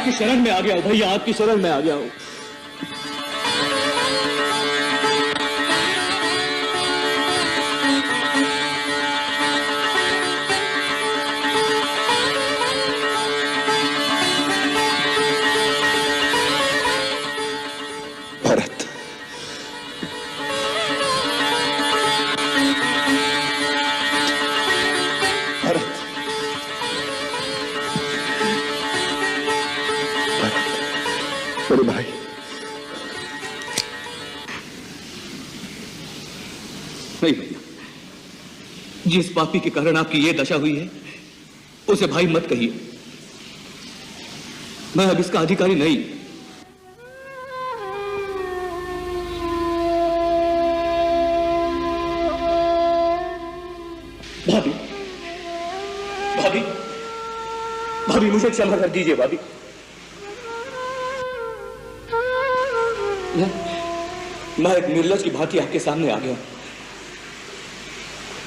आपकी शरण में आ गया हूं भैया, आपकी शरण में आ गया हूं। भरत, भरत, मेरे भाई, नहीं भैया, जिस पापी के कारण आपकी ये दशा हुई है उसे भाई मत कहिए। मैं अब इसका अधिकारी नहीं। भाभी, भाभी, भाभी मुझे क्षमा कर दीजिए भाभी। मैं एक निर्लज की भांति आपके सामने आ गया।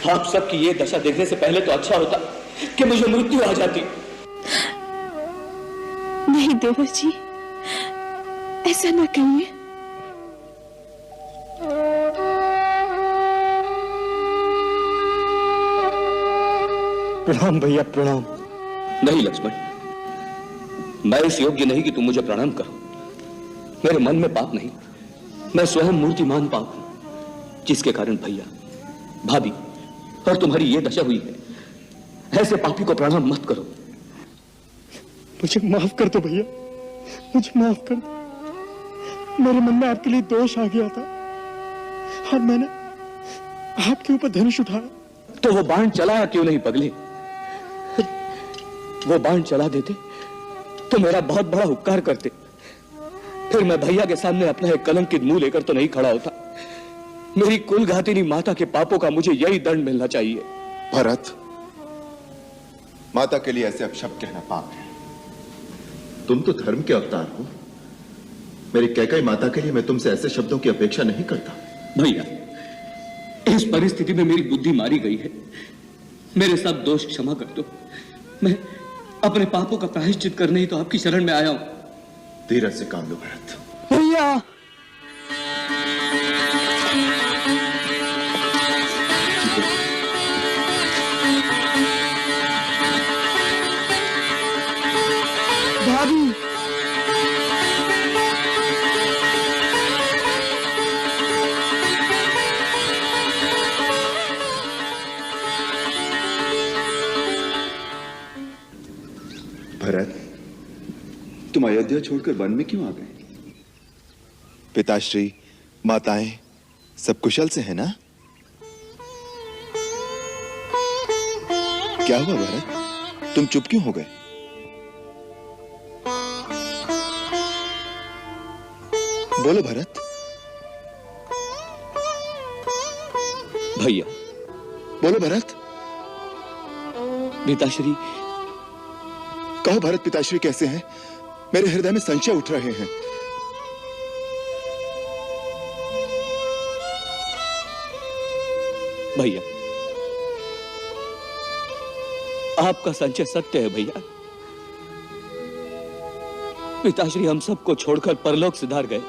आप सबकी ये दशा देखने से पहले तो अच्छा होता कि मुझे मृत्यु आ जाती। नहीं देवर जी, ऐसा ना कहिए। प्रणाम भैया, प्रणाम। नहीं लक्ष्मण, मैं इस योग्य नहीं कि तुम मुझे प्रणाम करो। मेरे मन में पाप नहीं, मैं स्वयं मूर्तिमान पाप हूं, जिसके कारण भैया, भाभी और तुम्हारी ये दशा हुई है। ऐसे पापी को प्रणाम मत करो। मुझे माफ कर दो भैया, मुझे माफ कर दो। मेरे मन में आपके लिए दोष आ गया था और मैंने आपके ऊपर धनुष उठाया। तो वो बाण चलाया क्यों नहीं पगले? वो बाण चला देते तो मेरा बहुत बड़ा उपकार करते। फिर मैं भैया के सामने अपना एक कलंकित मुंह लेकर तो नहीं खड़ा होता। मेरी कुलघातिनी माता के पापों का मुझे यही दंड मिलना चाहिए। भरत, माता के लिए ऐसे अपशब्द कहना पाप है। तुम तो धर्म के अवतार हो। मेरी कैकई माता के लिए मैं तुमसे ऐसे शब्दों की अपेक्षा नहीं करता। भैया, इस परिस्थिति में मेरी बुद्धि मारी गई है। मेरे सब दोष क्षमा कर दो। मैं अपने पापों का प्रायश्चित करने ही तो आपकी शरण में आया हूं। धीरज से काम लो भरत। भैया, भाभी, भरत, तुम अयोध्या छोड़कर वन में क्यों आ गए? पिताश्री, माताएं सब कुशल से है ना? क्या हुआ भरत, तुम चुप क्यों हो गए? बोलो भरत। भैया, बोलो भरत। पिताश्री, कहो भरत, पिताश्री कैसे हैं? मेरे हृदय में संशय उठ रहे हैं। भैया, आपका संशय सत्य है भैया। पिताश्री हम सबको छोड़कर परलोक सिधार गए।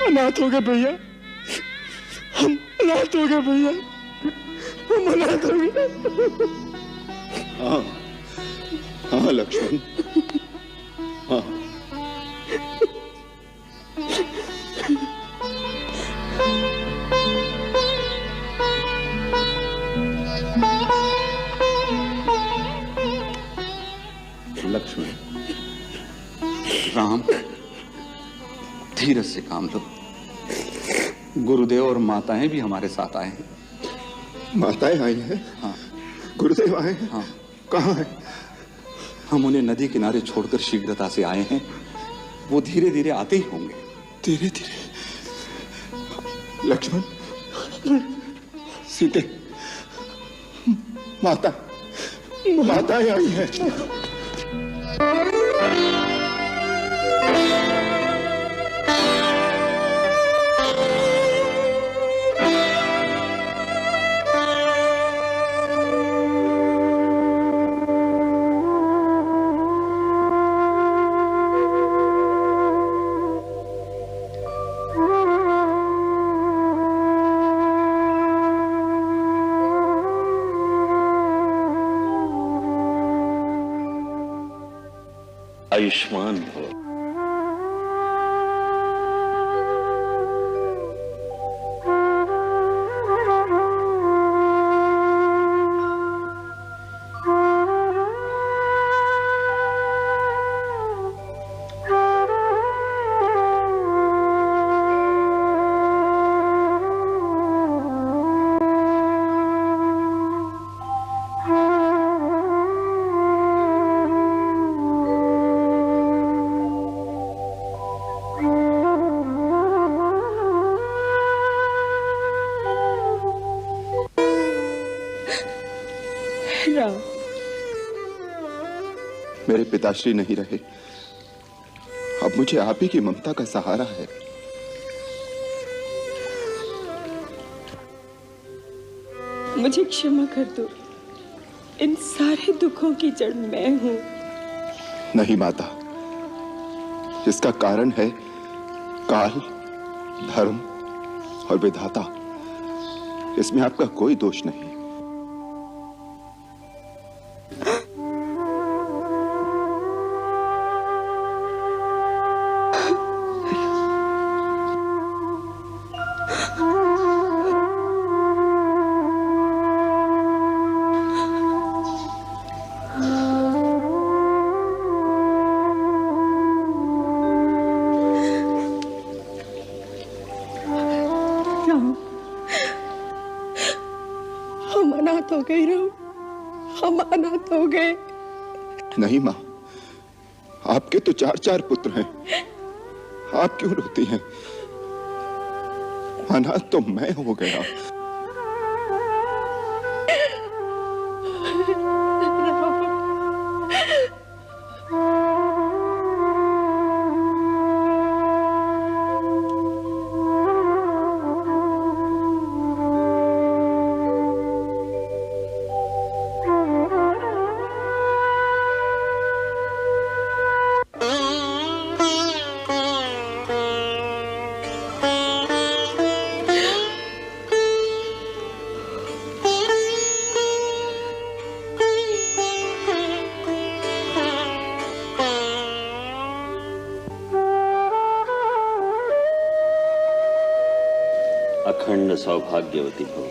अनाथ हो गए भैया, हम अनाथ हो गए भैया, हम अनाथ हो गए। हाँ हाँ लक्ष्मण, हाँ। लक्ष्मण, राम, धीरज से काम लो। गुरुदेव और माताएं भी हमारे साथ आए हैं। माताएं आई हैं? हाँ। गुरुदेव आए हैं? हाँ। कहाँ है? हम उन्हें नदी किनारे छोड़कर शीघ्रता से आए हैं। वो धीरे धीरे आते ही होंगे। धीरे धीरे। लक्ष्मण, सीते, माताएं आई हैं। आयुष्मान भव। राम, मेरे पिताश्री नहीं रहे, अब मुझे आप ही की ममता का सहारा है। मुझे क्षमा कर दो। इन सारे दुखों की जड़ मैं हूं। नहीं माता, इसका कारण है काल, धर्म और विधाता। इसमें आपका कोई दोष नहीं। हम अनाथ हो गए राम, हम अनाथ हो गए। नहीं मां, आपके तो 4 पुत्र हैं। आप क्यों रोती हैं? अनाथ तो मैं हो गया। अखंड सौभाग्यवती भव।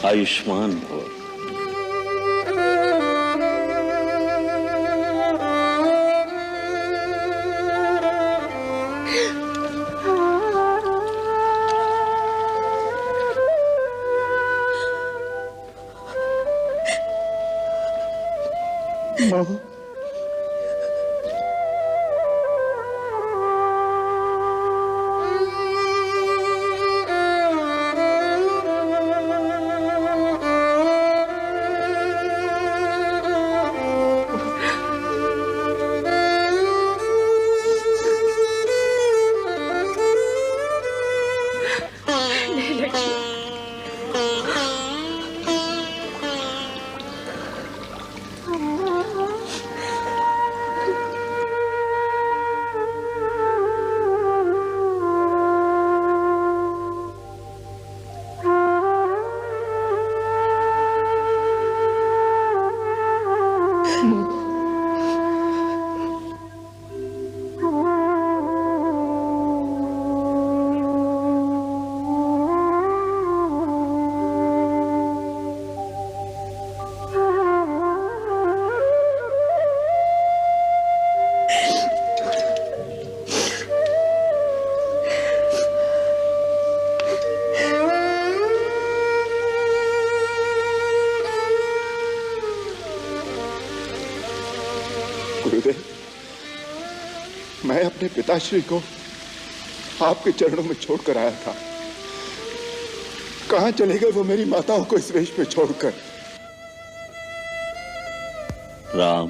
आयुष्मान भव। माँ, गुरुदेव, मैं अपने पिताश्री को आपके चरणों में छोड़कर आया था। कहां चले गए वो मेरी माताओं को इस वेश में छोड़कर? राम,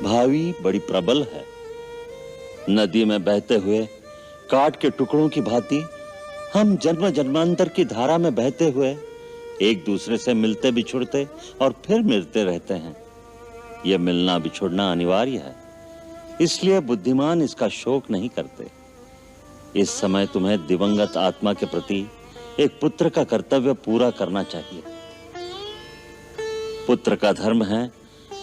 भावी बड़ी प्रबल है। नदी में बहते हुए काट के टुकड़ों की भांति हम जन्म जन्मांतर की धारा में बहते हुए एक दूसरे से मिलते बिछुड़ते और फिर मिलते रहते हैं। यह मिलना बिछुड़ना अनिवार्य है, इसलिए बुद्धिमान इसका शोक नहीं करते। इस समय तुम्हें दिवंगत आत्मा के प्रति एक पुत्र का कर्तव्य पूरा करना चाहिए। पुत्र का धर्म है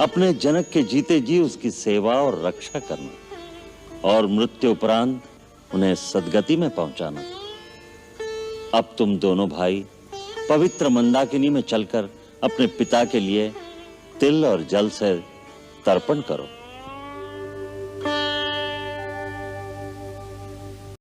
अपने जनक के जीते जी उसकी सेवा और रक्षा करना और मृत्यु उपरांत उन्हें सद्गति में पहुंचाना। अब तुम दोनों भाई पवित्र मंदाकिनी में चलकर अपने पिता के लिए तिल और जल से तर्पण करो।